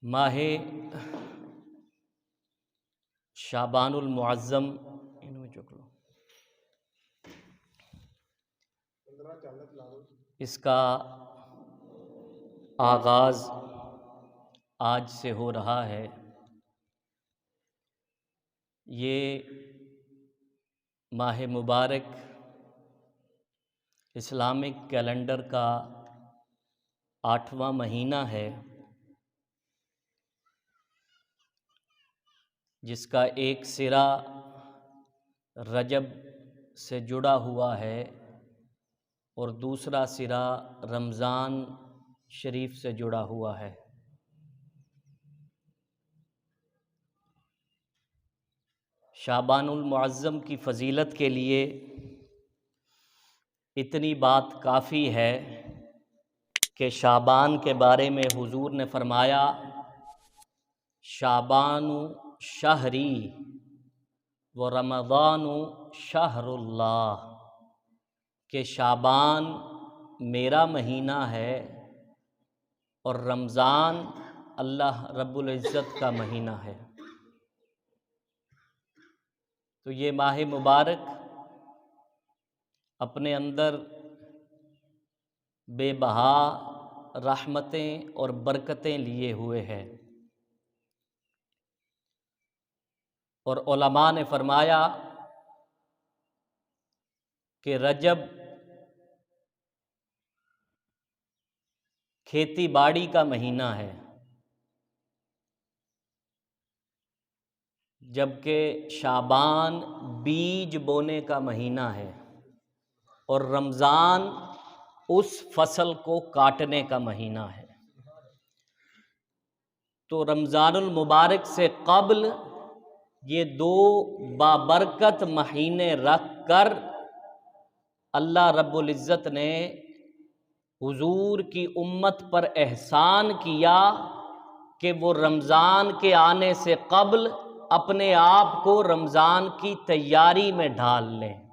माहे शाबानुल मुअज़्ज़म इनमें चुक लो, इसका आगाज़ आज से हो रहा है। ये माह मुबारक इस्लामिक कैलेंडर का 8वां महीना है, जिसका एक सिरा रजब से जुड़ा हुआ है और दूसरा सिरा रमज़ान शरीफ से जुड़ा हुआ है। शाबानुल मुअज़्ज़म की फ़जीलत के लिए इतनी बात काफ़ी है कि शाबान के बारे में हुज़ूर ने फ़रमाया, शाबानु शहरी व रमज़ानु शहरुल्लाह, कि शाबान मेरा महीना है और रमज़ान अल्लाह रब्बुल इज़्ज़त का महीना है। तो ये माह मुबारक अपने अंदर बेबहा रहमतें और बरकतें लिए हुए है। और उलमा ने फरमाया कि रजब खेती बाड़ी का महीना है, जबकि शाबान बीज बोने का महीना है और रमज़ान उस फसल को काटने का महीना है। तो रमज़ानुल मुबारक से क़ब्ल ये दो बाबरकत महीने रख कर अल्लाह रब्बुल इज़्ज़त ने हुजूर की उम्मत पर एहसान किया कि वो रमज़ान के आने से क़ब्ल अपने आप को रमज़ान की तैयारी में ढाल लें।